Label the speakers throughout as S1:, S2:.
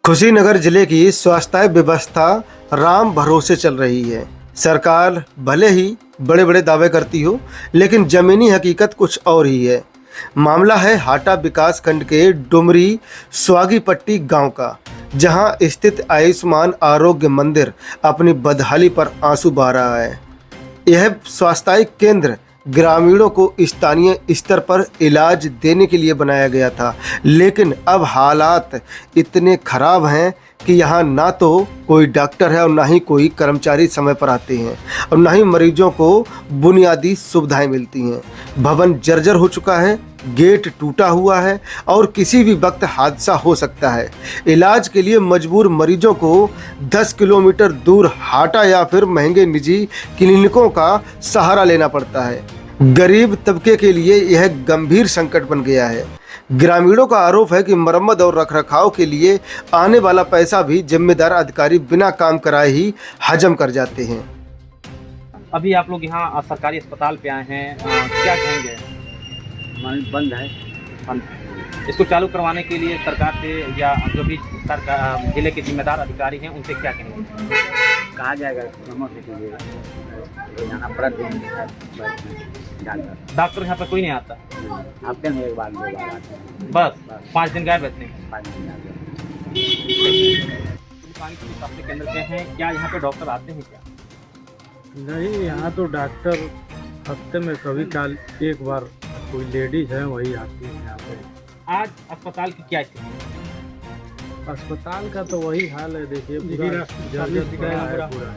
S1: कुशीनगर जिले की स्वास्थ्य व्यवस्था राम भरोसे चल रही है। सरकार भले ही बड़े बड़े दावे करती हो, लेकिन जमीनी हकीकत कुछ और ही है। मामला है हाटा विकास खंड के डुमरी स्वागीपट्टी गांव का, जहां स्थित आयुष्मान आरोग्य मंदिर अपनी बदहाली पर आंसू बहा रहा है। यह स्वास्थ्य केंद्र ग्रामीणों को स्थानीय स्तर पर इलाज देने के लिए बनाया गया था, लेकिन अब हालात इतने खराब हैं कि यहाँ ना तो कोई डॉक्टर है और ना ही कोई कर्मचारी समय पर आते हैं और ना ही मरीजों को बुनियादी सुविधाएं मिलती हैं। भवन जर्जर हो चुका है, गेट टूटा हुआ है और किसी भी वक्त हादसा हो सकता है। इलाज के लिए मजबूर मरीजों को 10 किलोमीटर दूर हाटा या फिर महंगे निजी क्लिनिकों का सहारा लेना पड़ता है। गरीब तबके के लिए यह गंभीर संकट बन गया है। ग्रामीणों का आरोप है कि मरम्मत और रखरखाव के लिए आने वाला पैसा भी जिम्मेदार अधिकारी बिना काम कराए ही हजम कर जाते हैं।
S2: अभी आप लोग यहाँ सरकारी अस्पताल पे आए हैं, क्या कहेंगे?
S3: बंद है।
S2: इसको चालू करवाने के लिए सरकार से या जो भी सरकार जिले के जिम्मेदार अधिकारी हैं उनसे क्या कहेंगे?
S3: कहा जाएगा जाना पड़ा
S2: डॉक्टर यहाँ पे कोई नहीं आता,
S3: हफ्ते में एक बार 2 बार आते हैं।
S2: बस 5 दिन गायब रहते हैं।
S3: 5 दिन आते हैं।
S2: स्वास्थ्य केंद्र पे हैं, क्या यहाँ पे डॉक्टर आते हैं क्या?
S4: नहीं, यहाँ तो डॉक्टर हफ्ते में कभी काल एक बार कोई लेडीज है वही आती है यहाँ पे।
S2: आज अस्पताल की क्या स्थिति है?
S4: अस्पताल का तो वही हाल है, देखिए पूरा जर्जर पड़ा है पूरा।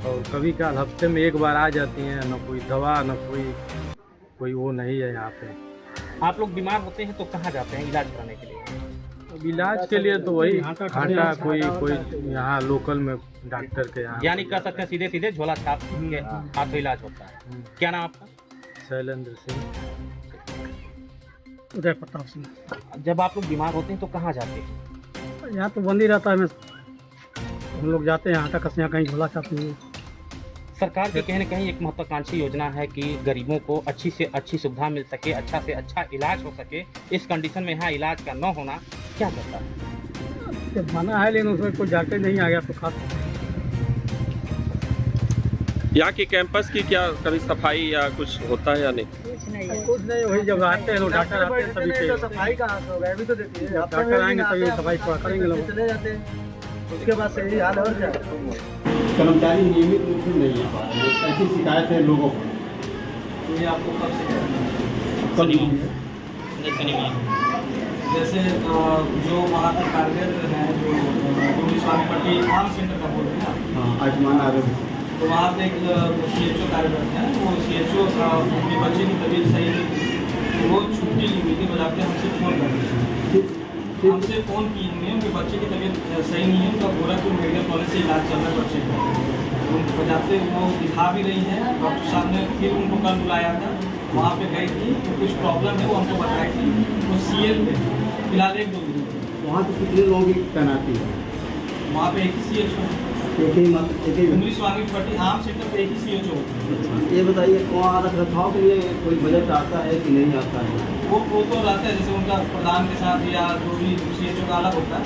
S4: और कभी काल हफ्ते में एक बार आ जाती हैं, न कोई दवा न कोई वो नहीं है यहाँ पे।
S2: आप लोग बीमार होते हैं तो कहाँ जाते हैं इलाज कराने के लिए?
S4: अब इलाज के लिए तो वही हाटा कोई यहाँ लोकल में डॉक्टर के यहाँ,
S2: यानी कह सकते हैं सीधे सीधे झोला छाप के हाथों इलाज होता है। क्या नाम आपका?
S4: शैलेंद्र सिंह।
S5: उदय प्रताप सिंह।
S2: जब आप लोग बीमार होते हैं तो कहाँ जाते हैं?
S5: यहाँ तो बंद ही रहता है, हम लोग जाते हैं यहाँ कसियाँ कहीं झोला छापते हैं।
S2: सरकार के कहीं न कहीं एक महत्वाकांक्षी योजना है कि गरीबों को अच्छी से अच्छी सुविधा मिल सके, अच्छा से अच्छा इलाज हो सके। इस कंडीशन में यहाँ इलाज का न होना क्या करता है?
S5: जब माना है लेकिन उसमें कोई डॉक्टर नहीं आ गया तो खास
S6: यहाँ के कैंपस की क्या कभी सफाई या कुछ होता है या नहीं?
S5: कुछ नहीं, वही जब आते हैं तो डॉक्टर आते हैं तभी से सफाई कहाँ से होगा? अभी तो देखिए डॉक्टर आएंगे तभी सफाई करेंगे लोग, चले जाते हैं। उसके बाद से यही हाल है। और क्या
S7: कर्मचारी नियमित रूप से नहीं आ पा रहे हैं, ऐसी शिकायत है लोगों को।
S2: ये आपको कब से शनिवार जैसे जो वहाँ पर कार्यरत हैं, जो डुमरी स्वागीपट्टी आम सेंटर का बोल रहे हैं ना?
S7: हाँ, आयुष्मान आरोग्य।
S2: तो वहाँ पे एक CHO कार्यरत हैं, वो CHO अपने बच्चे की तबीयत सही नहीं थी, वो छुट्टी ली हुई थी, बजाते हमसे फ़ोन कर रहे थे। हमसे फ़ोन की हुई है कि बच्चे की तबीयत सही नहीं है, उनका गोरखपुर मेडिकल कॉलेज से इलाज चल रहा है बच्चे का। उनको बजाते वो दिखा भी रही हैं। डॉक्टर साहब ने फिर उनको कल बुलाया था, वहाँ पे गई थी तो कुछ प्रॉब्लम है वो हमको बताई थी। वो CL पे फिलहाल 1-2 दिन
S7: वहाँ तो कितने लोगों की तैनाती है?
S2: वहाँ पे एक ही CHO,
S7: एक ही मतलब एक ही।
S2: डुमरी स्वागीपट्टी आम सेंटर पे एक ही CHO होता है।
S7: ये बताइए वहाँ रख रखाव के लिए कोई बजट आता है कि नहीं आता है?
S2: वो तो रहता है, जैसे उनका प्रधान के साथ या जो भी CHO का अलग होता है,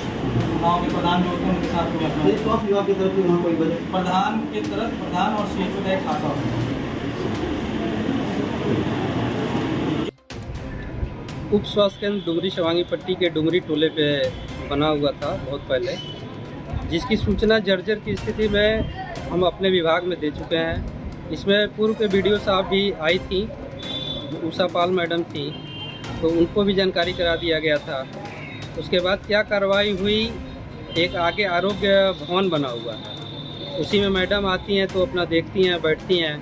S2: गाँव के प्रधान जो होते हैं उनके साथ कोई अपना
S7: स्वास्थ्य विभाग की तरफ से वहाँ कोई बजट?
S2: प्रधान के तरफ प्रधान और CHO का एक खाता होता है।
S8: उप स्वास्थ्य केंद्र डुमरी स्वागीपट्टी के डुमरी टोले पे बना हुआ था बहुत पहले, जिसकी सूचना जर्जर की स्थिति में हम अपने विभाग में दे चुके हैं। इसमें पूर्व के BDO साहब भी आई थी, उषा पाल मैडम थी, तो उनको भी जानकारी करा दिया गया था। उसके बाद क्या कार्रवाई हुई, एक आगे आरोग्य भवन बना हुआ है, उसी में मैडम आती हैं तो अपना देखती हैं, बैठती हैं।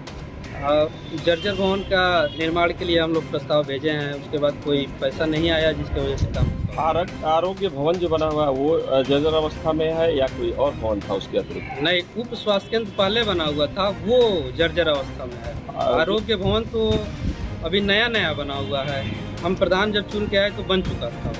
S8: जर्जर भवन का निर्माण के लिए हम लोग प्रस्ताव भेजे हैं, उसके बाद कोई पैसा नहीं आया, जिसकी वजह से काम
S6: आरोग्य भवन जो बना हुआ है वो जर्जर अवस्था में है या कोई और भवन था उसके अतिरिक्त?
S8: नहीं, उप स्वास्थ्य केंद्र पहले बना हुआ था, वो जर्जर अवस्था में है। आरोग्य भवन तो अभी नया नया बना हुआ है, हम प्रधान जब चुन के आए तो बन चुका था।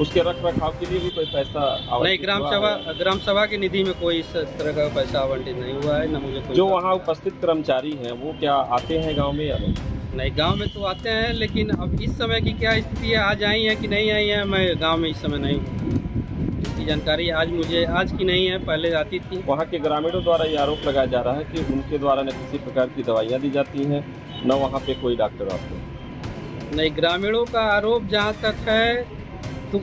S6: उसके रख रखाव के लिए भी कोई पैसा
S8: नहीं, ग्राम सभा की निधि में कोई इस तरह का पैसा आवंटित नहीं हुआ है, न मुझे कोई।
S6: जो वहाँ उपस्थित कर्मचारी हैं वो क्या आते हैं गांव में या नहीं?
S8: नहीं, गांव में तो आते हैं, लेकिन अब इस समय की क्या स्थिति है, आज आई है कि नहीं आई है, मैं गांव में इस समय नहीं हूँ। जानकारी आज की नहीं है, पहले आती थी।
S6: वहाँ के ग्रामीणों द्वारा ये आरोप लगाया जा रहा है कि उनके द्वारा न किसी प्रकार की दवाइयाँ दी जाती हैं, न वहाँ पे कोई डॉक्टर आते हैं।
S8: नहीं, ग्रामीणों का आरोप जहाँ तक है तो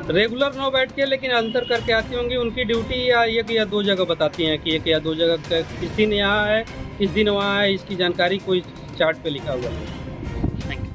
S8: रेगुलर न बैठ के लेकिन अंतर करके आती होंगी। उनकी ड्यूटी या एक या दो जगह बताती हैं कि एक या दो जगह किस दिन यहाँ है, किस दिन वहाँ है, इसकी जानकारी कोई चार्ट पे लिखा हुआ है।